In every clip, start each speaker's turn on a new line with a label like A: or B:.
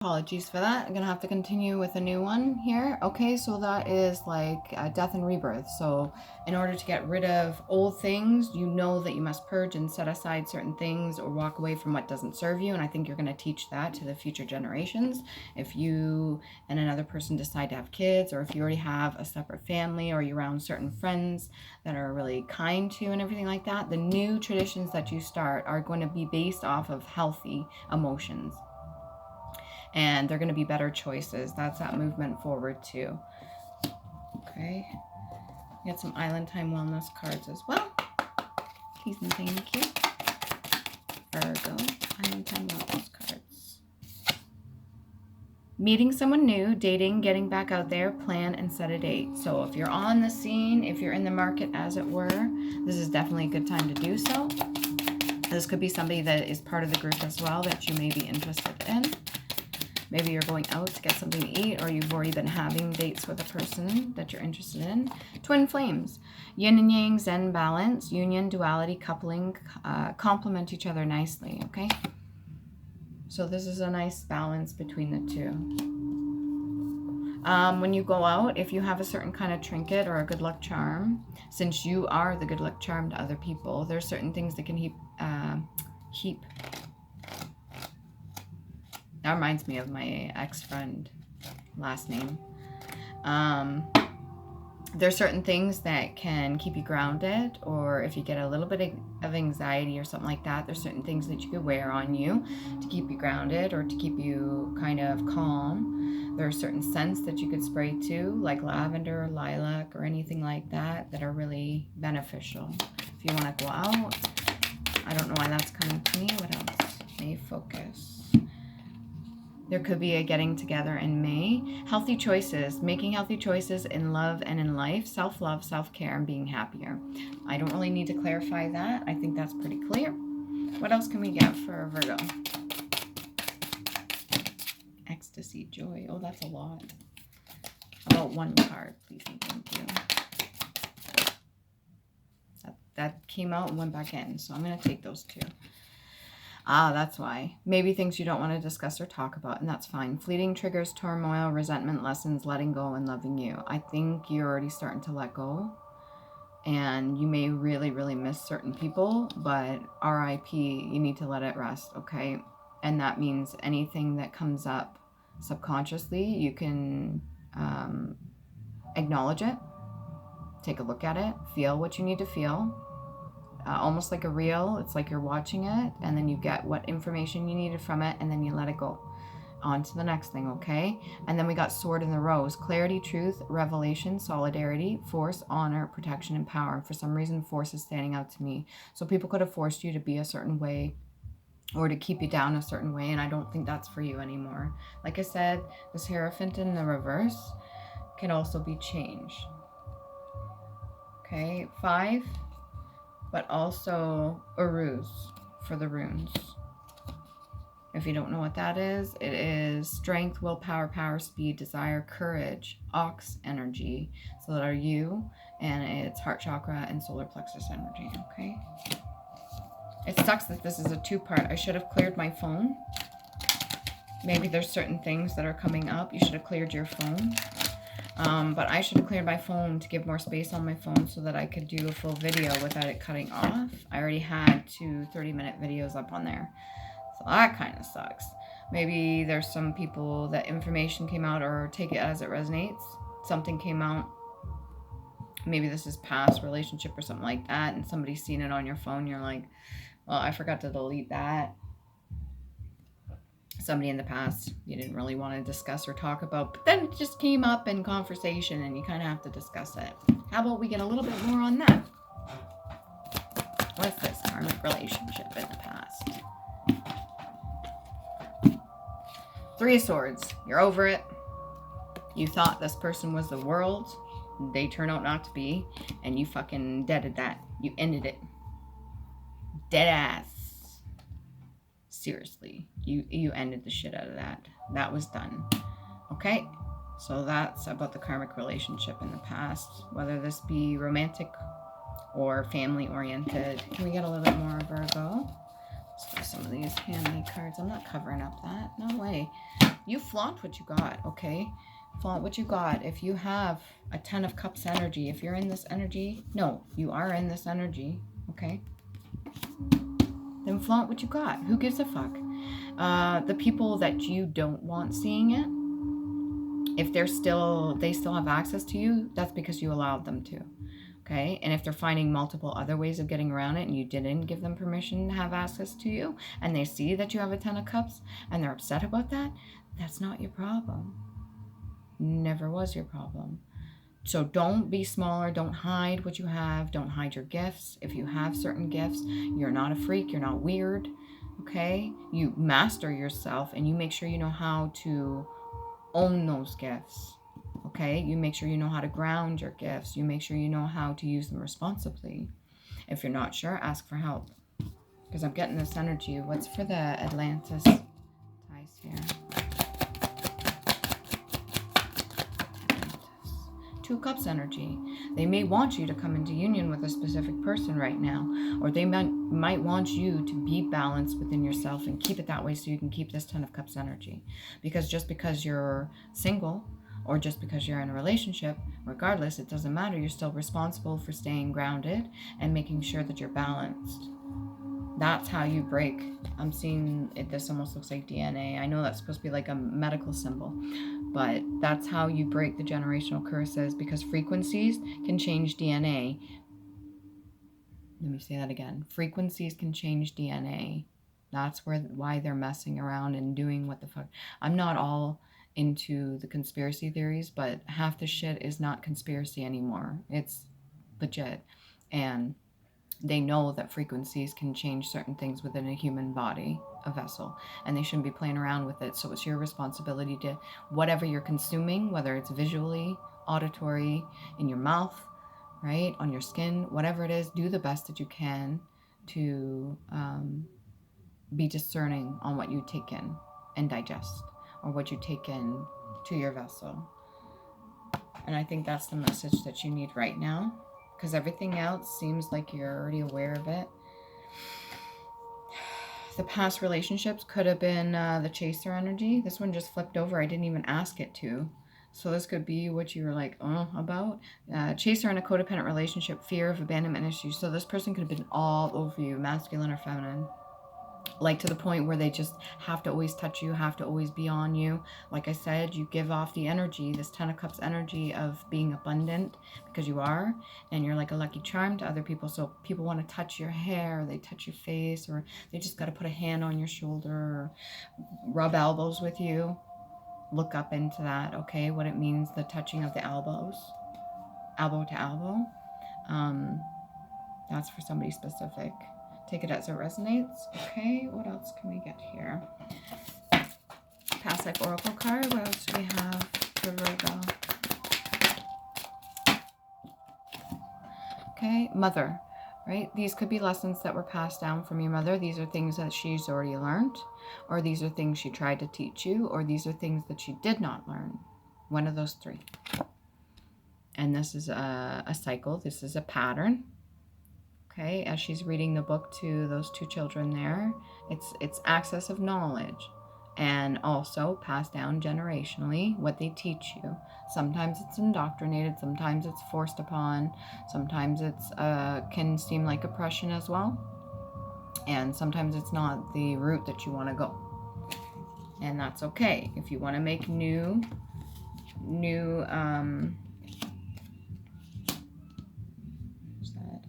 A: Apologies for that. I'm gonna have to continue with a new one here. Okay, so that is like death and rebirth. So in order to get rid of old things, you know that you must purge and set aside certain things or walk away from what doesn't serve you. And I think you're gonna teach that to the future generations. If you and another person decide to have kids, or if you already have a separate family, or you're around certain friends that are really kind to you and everything like that, the new traditions that you start are going to be based off of healthy emotions. And they're going to be better choices. That's that movement forward too. Okay. Get some Island Time Wellness cards as well. Please and thank you. Virgo, Island Time Wellness cards. Meeting someone new, dating, getting back out there, plan and set a date. So if you're on the scene, if you're in the market as it were, this is definitely a good time to do so. This could be somebody that is part of the group as well that you may be interested in. Maybe you're going out to get something to eat, or you've already been having dates with a person that you're interested in. Twin flames. Yin and yang, zen, balance, union, duality, coupling, complement each other nicely, okay? So this is a nice balance between the two. When you go out, if you have a certain kind of trinket or a good luck charm, since you are the good luck charm to other people, there's certain things that can keep. That reminds me of my ex-friend, last name. There's certain things that can keep you grounded, or if you get a little bit of anxiety or something like that, there's certain things that you could wear on you to keep you grounded or to keep you kind of calm. There are certain scents that you could spray too, like lavender or lilac or anything like that, that are really beneficial. If you want to go out, I don't know why that's coming to me. What else? May focus. There could be a getting together in May. Healthy choices, making healthy choices in love and in life, self-love, self-care, and being happier. I don't really need to clarify that. I think that's pretty clear. What else can we get for Virgo? Ecstasy, joy. Oh, that's a lot. How about one card, please and thank you. That came out and went back in, so I'm going to take those two. Ah, that's why. Maybe things you don't want to discuss or talk about, and that's fine. Fleeting triggers, turmoil, resentment, lessons, letting go, and loving you. I think you're already starting to let go, and you may really, really miss certain people, but RIP, you need to let it rest, okay? And that means anything that comes up subconsciously, you can acknowledge it, take a look at it, feel what you need to feel. Almost like a reel. It's like you're watching it, and then you get what information you needed from it, and then you let it go. On to the next thing, okay? And then we got Sword in the Rose. Clarity, truth, revelation, solidarity, force, honor, protection, and power. And for some reason, force is standing out to me. So people could have forced you to be a certain way or to keep you down a certain way, and I don't think that's for you anymore. Like I said, this Hierophant in the reverse can also be changed. Okay, 5. But also Uruz for the runes. If you don't know what that is, it is strength, willpower, power, speed, desire, courage, ox energy. So that are you, and it's heart chakra and solar plexus energy, okay? It sucks that this is a 2-part. I should have cleared my phone. Maybe there's certain things that are coming up. You should have cleared your phone. But I should have cleared my phone to give more space on my phone so that I could do a full video without it cutting off. I already had 2 30-minute videos up on there. So that kind of sucks. Maybe there's some people that information came out, or take it as it resonates. Something came out. Maybe this is past relationship or something like that, and somebody's seen it on your phone. You're like, well, I forgot to delete that. Somebody in the past you didn't really want to discuss or talk about, but then it just came up in conversation and you kind of have to discuss it. How about we get a little bit more on that? What's this karmic relationship in the past? 3 of Swords. You're over it. You thought this person was the world. They turn out not to be, and you fucking deaded that. You ended it. Dead ass. Seriously, you ended the shit out of that. That was done. Okay, so that's about the karmic relationship in the past, whether this be romantic or family oriented. Can we get a little bit more, Virgo? Let's do some of these handy cards. I'm not covering up that. No way. You flaunt what you got, okay? Flaunt what you got. If you have a 10 of Cups energy, if you're in this energy, no, you are in this energy, okay? Then flaunt what you got. Who gives a fuck? The people that you don't want seeing it, if they still have access to you, that's because you allowed them to. Okay, and if they're finding multiple other ways of getting around it and you didn't give them permission to have access to you, and they see that you have a 10 of Cups and they're upset about that, that's not your problem. Never was your problem. So don't be smaller. Don't hide what you have. Don't hide your gifts. If you have certain gifts, you're not a freak. You're not weird. Okay, you master yourself and you make sure you know how to own those gifts. Okay, you make sure you know how to ground your gifts. You make sure you know how to use them responsibly. If you're not sure, ask for help. Because I'm getting this energy. What's for the Atlantis ties here? Atlantis. 2 of Cups energy. They may want you to come into union with a specific person right now. Or they might want you to be balanced within yourself and keep it that way so you can keep this 10 of Cups energy. Because just because you're single, or just because you're in a relationship, regardless, it doesn't matter. You're still responsible for staying grounded and making sure that you're balanced. That's how you break. I'm seeing it. This almost looks like DNA. I know that's supposed to be like a medical symbol, but that's how you break the generational curses, because frequencies can change DNA. Let me say that again. Frequencies can change DNA. That's why they're messing around and doing what the fuck. I'm not all into the conspiracy theories, but half the shit is not conspiracy anymore. It's legit. And they know that frequencies can change certain things within a human body, a vessel, and they shouldn't be playing around with it. So it's your responsibility to, whatever you're consuming, whether it's visually, auditory, in your mouth, right, on your skin, whatever it is, do the best that you can to be discerning on what you take in and digest, or what you take in to your vessel. And I think that's the message that you need right now, because everything else seems like you're already aware of it. The past relationships could have been the chaser energy. This one just flipped over. I didn't even ask it to. So this could be what you were like, about. Chaser in a codependent relationship, fear of abandonment issues. So this person could have been all over you, masculine or feminine. Like to the point where they just have to always touch you, have to always be on you. Like I said, you give off the energy, this 10 of Cups energy of being abundant, because you are, and you're like a lucky charm to other people. So people want to touch your hair, or they touch your face, or they just got to put a hand on your shoulder, or rub elbows with you. Look up into that, okay? What it means, the touching of the elbows, elbow to elbow. That's for somebody specific. Take it as it resonates. Okay, what else can we get here? Past life oracle card. What else do we have for Virgo? Okay, mother, right? These could be lessons that were passed down from your mother. These are things that she's already learned, or these are things she tried to teach you, or these are things that she did not learn. One of those three. And this is a cycle. This is a pattern. Okay, as she's reading the book to those 2 children there, it's access of knowledge, and also passed down generationally what they teach you. Sometimes it's indoctrinated, sometimes it's forced upon, sometimes it's can seem like oppression as well, and sometimes it's not the route that you want to go, and that's okay. If you want to make new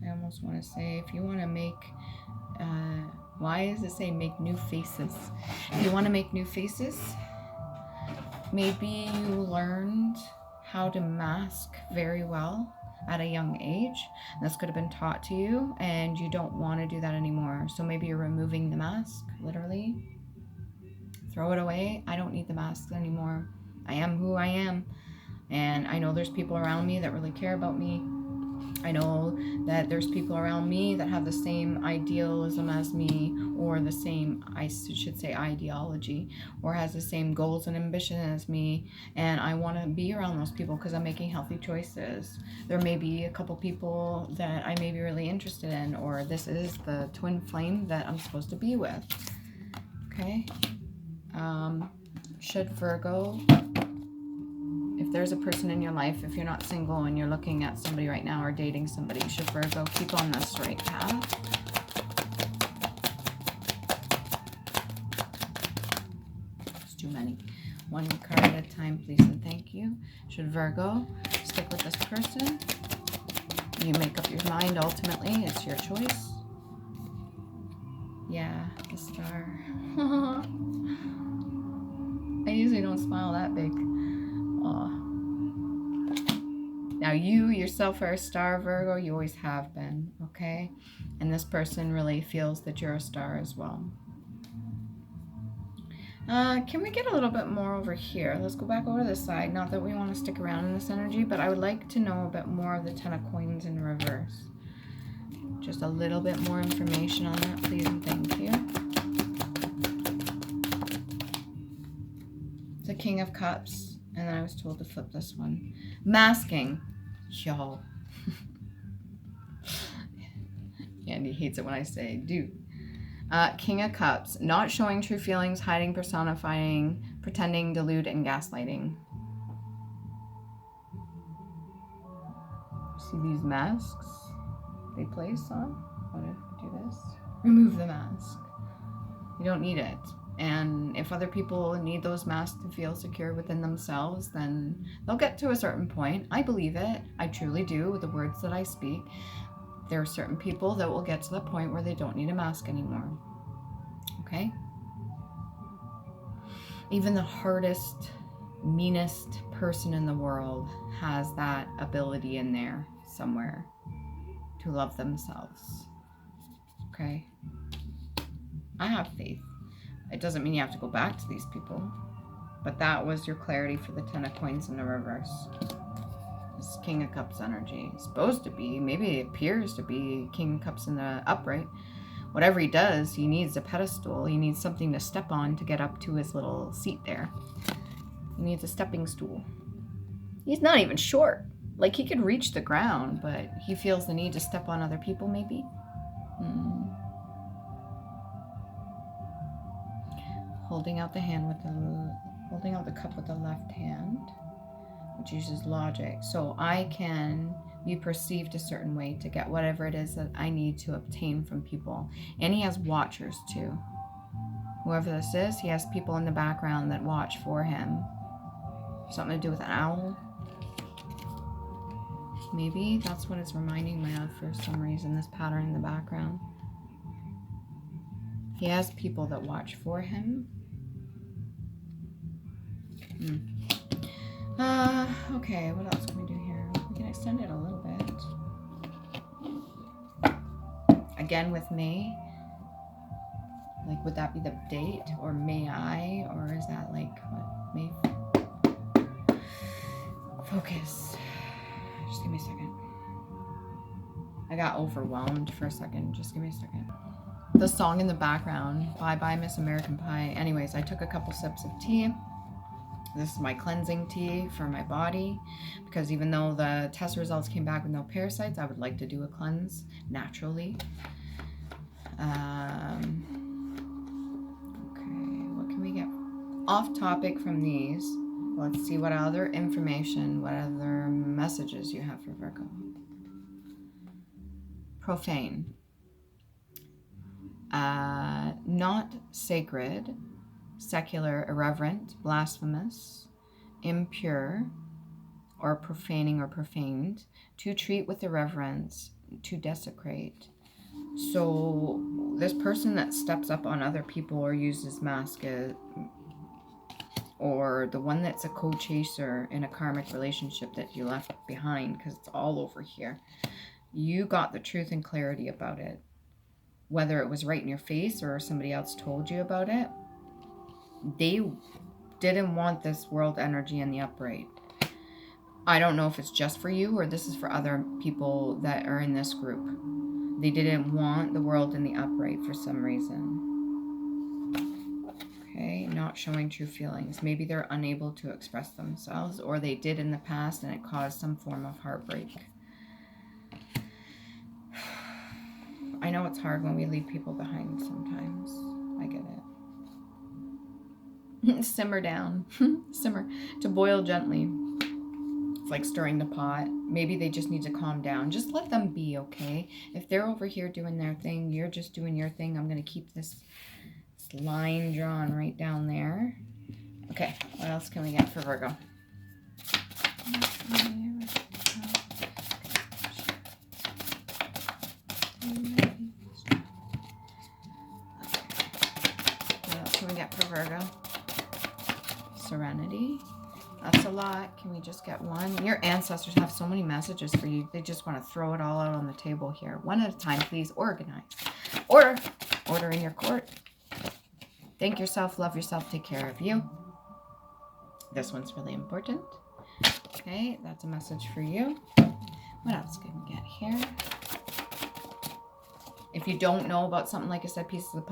A: I almost want to say, if you want to make, why does it say make new faces? If you want to make new faces, maybe you learned how to mask very well at a young age. This could have been taught to you, and you don't want to do that anymore. So maybe you're removing the mask, literally. Throw it away. I don't need the mask anymore. I am who I am. And I know there's people around me that really care about me. I know that there's people around me that have the same idealism as me, or the same, I should say, ideology, or has the same goals and ambition as me, and I want to be around those people because I'm making healthy choices. There may be a couple people that I may be really interested in, or this is the twin flame that I'm supposed to be with. Okay? Should Virgo, if there's a person in your life, if you're not single and you're looking at somebody right now or dating somebody, should Virgo keep on the straight path? It's too many. One card at a time, please and thank you. Should Virgo stick with this person? You make up your mind ultimately. It's your choice. Yeah, the star. I usually don't smile that big. Aw. Now you yourself are a star, Virgo. You always have been, okay? And this person really feels that you're a star as well. Can we get a little bit more over here? Let's go back over this side. Not that we want to stick around in this energy, but I would like to know a bit more of the Ten of Coins in reverse. Just a little bit more information on that, please and thank you. The King of Cups. And then I was told to flip this one. Masking. Y'all. Andy hates it when I say, dude. King of Cups. Not showing true feelings, hiding, personifying, pretending, delude, and gaslighting. See these masks they place on? What if we do this? Remove the mask. You don't need it. And if other people need those masks to feel secure within themselves, then they'll get to a certain point. I believe it. I truly do with the words that I speak. There are certain people that will get to the point where they don't need a mask anymore. Okay? Even the hardest, meanest person in the world has that ability in there somewhere to love themselves. Okay? I have faith. It doesn't mean you have to go back to these people. But that was your clarity for the Ten of Coins in the reverse. This King of Cups energy. It's supposed to be, maybe it appears to be King of Cups in the upright. Whatever he does, he needs a pedestal. He needs something to step on to get up to his little seat there. He needs a stepping stool. He's not even short. Like, he could reach the ground, but he feels the need to step on other people, maybe. Holding out the hand with holding out the cup with the left hand, which uses logic. So I can be perceived a certain way to get whatever it is that I need to obtain from people. And he has watchers too. Whoever this is, he has people in the background that watch for him. Something to do with an owl. Maybe that's what it's reminding me of for some reason, this pattern in the background. He has people that watch for him. Okay, what else can we do here? We can extend it a little bit. Again with May. Like, would that be the date? Or may I? Or is that like, what? May? Focus. Just give me a second. I got overwhelmed for a second. Just give me a second. The song in the background, Bye Bye Miss American Pie. Anyways, I took a couple sips of tea. This is my cleansing tea for my body, because even though the test results came back with no parasites, I would like to do a cleanse naturally. Okay, what can we get off topic from these? Let's see what other information, what other messages you have for Virgo. Profane. Not sacred, secular, irreverent, blasphemous, impure, or profaning or profaned, to treat with irreverence, to desecrate. So this person that steps up on other people or uses mask, or the one that's a co-chaser in a karmic relationship that you left behind, because it's all over here. You got the truth and clarity about it. Whether it was right in your face or somebody else told you about it, they didn't want this world energy in the upright. I don't know if it's just for you or this is for other people that are in this group. They didn't want the world in the upright for some reason. Okay, not showing true feelings. Maybe they're unable to express themselves, or they did in the past and it caused some form of heartbreak. I know it's hard when we leave people behind sometimes. I get it. Simmer down. Simmer. To boil gently. It's like stirring the pot. Maybe they just need to calm down. Just let them be, okay? If they're over here doing their thing, you're just doing your thing. I'm going to keep this line drawn right down there. Okay, what else can we get for Virgo? What else can we get for Virgo? Serenity. That's a lot. Can we just get one? Your ancestors have so many messages for you. They just want to throw it all out on the table here. One at a time, please. Organize. Order in your court. Thank yourself, love yourself, take care of you. This one's really important. Okay, that's a message for you. What else can we get here? If you don't know about something, like I said, pieces of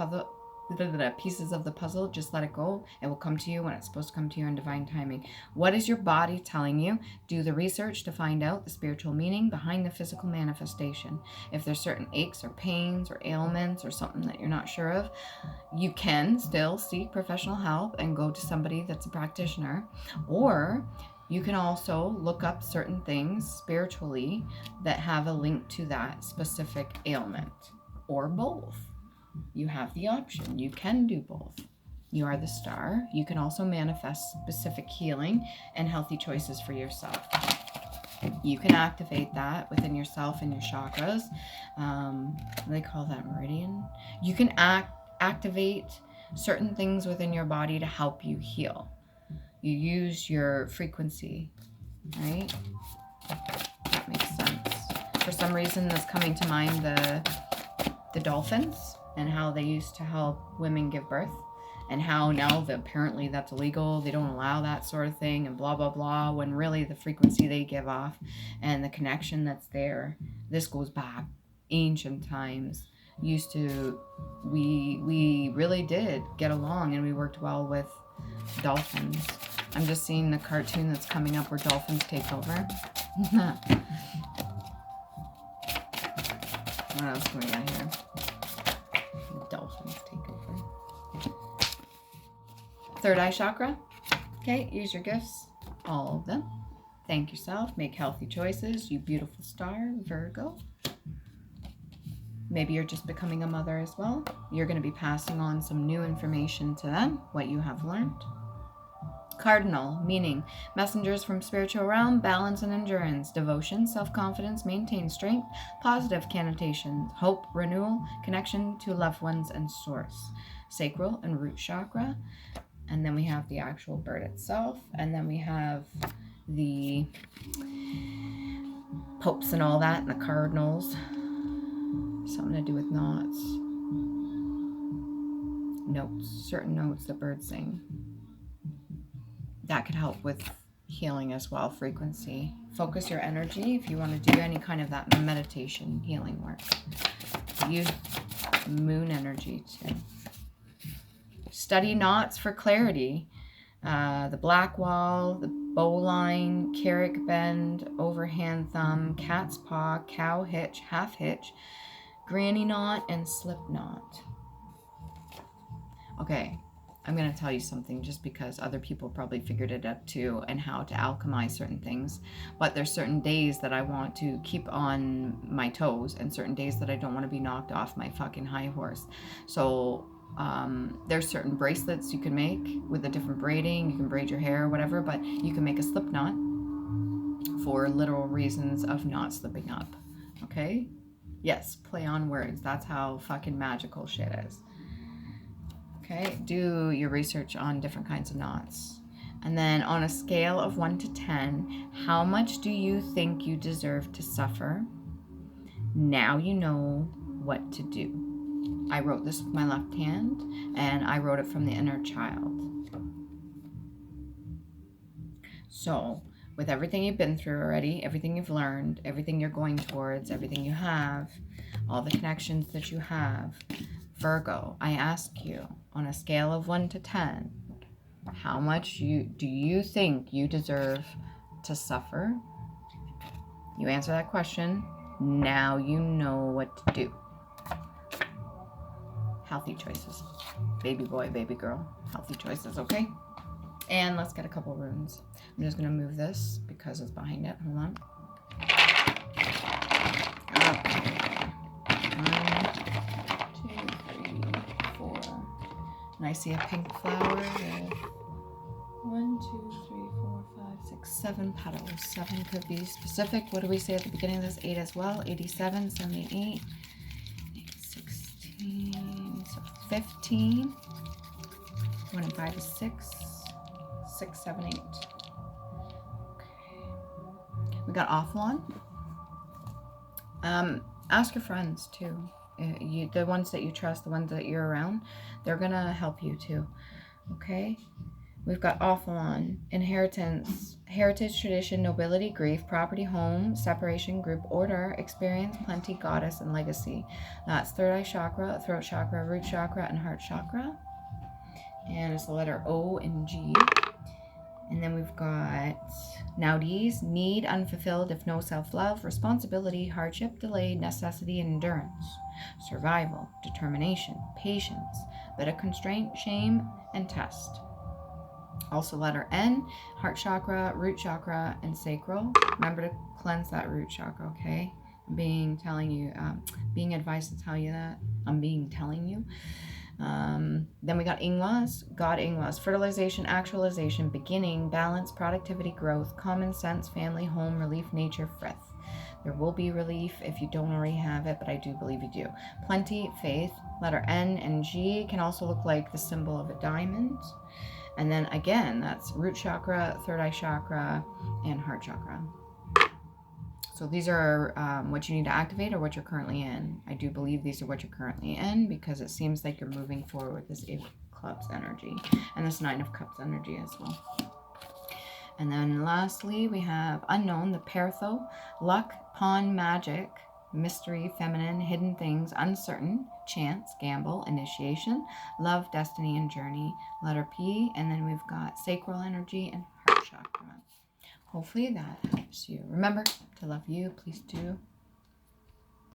A: the puzzle, just let it go. It will come to you when it's supposed to come to you in divine timing. What is your body telling you? Do the research to find out the spiritual meaning behind the physical manifestation. If there's certain aches or pains or ailments or something that you're not sure of, you can still seek professional help and go to somebody that's a practitioner. Or you can also look up certain things spiritually that have a link to that specific ailment, or both. You have the option. You can do both. You are the star. You can also manifest specific healing and healthy choices for yourself. You can activate that within yourself and your chakras. They call that meridian. You can activate certain things within your body to help you heal. You use your frequency, right? That makes sense. For some reason, that's coming to mind the dolphins and how they used to help women give birth, and how now apparently that's illegal. They don't allow that sort of thing, and blah, blah, blah, when really the frequency they give off and the connection that's there, this goes back ancient times. We really did get along, and we worked well with dolphins. I'm just seeing the cartoon that's coming up where dolphins take over. What else can we got here? Dolphins take over. Third eye chakra. Okay, use your gifts. All of them. Thank yourself. Make healthy choices. You beautiful star, Virgo. Maybe you're just becoming a mother as well. You're going to be passing on some new information to them, what you have learned. Cardinal, meaning messengers from spiritual realm, balance and endurance, devotion, self-confidence, maintain strength, positive connotations, hope, renewal, connection to loved ones and source, sacral and root chakra. And then we have the actual bird itself. And then we have the popes and all that, and the cardinals. Something to do with knots. Notes, certain notes that birds sing. That could help with healing as well, frequency. Focus your energy if you want to do any kind of that meditation healing work. Use moon energy too. Study knots for clarity. The black wall, the bowline, carrick bend, overhand thumb, cat's paw, cow hitch, half hitch, granny knot, and slip knot. Okay. I'm going to tell you something just because other people probably figured it out too, and how to alchemize certain things. But there's certain days that I want to keep on my toes, and certain days that I don't want to be knocked off my fucking high horse. So there's certain bracelets you can make with a different braiding. You can braid your hair or whatever, but you can make a slip knot for literal reasons of not slipping up. Okay? Yes, play on words. That's how fucking magical shit is. Okay, do your research on different kinds of knots. And then on a scale of 1 to 10, how much do you think you deserve to suffer? Now you know what to do. I wrote this with my left hand, and I wrote it from the inner child. So with everything you've been through already, everything you've learned, everything you're going towards, everything you have, all the connections that you have, Virgo, I ask you, on a scale of 1 to 10, how much do you think you deserve to suffer? You answer that question, now you know what to do. Healthy choices. Baby boy, baby girl. Healthy choices, okay? And let's get a couple runes. I'm just going to move this because it's behind it. Hold on. Okay. 1, 2, 3, 4. And I see a pink flower with 1, 2, 3, 4, 5, 6, 7 petals. 7 could be specific. What do we say at the beginning of this? 8 as well. 87, 78, 16, so 15. 1 and 5 is 6. 6, 7, 8. Okay. We got Offline. Ask your friends too. The ones that you trust, the ones that you're around, they're gonna help you too. Okay. We've got Offline, inheritance, heritage, tradition, nobility, grief, property, home, separation, group, order, experience, plenty, goddess, and legacy. That's third eye chakra, throat chakra, root chakra, and heart chakra. And it's the letter O and G. And then we've got Naudis, need, unfulfilled, if no self-love, responsibility, hardship, delay, necessity, and endurance, survival, determination, patience, bit of constraint, shame, and test. Also letter N, heart chakra, root chakra, and sacral. Remember to cleanse that root chakra, okay? Being advised to tell you that. I'm telling you. Then we got Ingwas, God Ingwas, fertilization, actualization, beginning, balance, productivity, growth, common sense, family, home, relief, nature, frith. There will be relief if you don't already have it, but I do believe you do. Plenty, faith, letter N and G can also look like the symbol of a diamond. And then again, that's root chakra, third eye chakra, and heart chakra. So these are what you need to activate or what you're currently in. I do believe these are what you're currently in because it seems like you're moving forward with this 8 of Clubs energy and this 9 of Cups energy as well. And then lastly, we have Unknown, the Pertho, luck, pawn, magic, mystery, feminine, hidden things, uncertain, chance, gamble, initiation, love, destiny, and journey, letter P. And then we've got sacral energy and heart chakra. Hopefully that helps you. Remember to love you. Please do.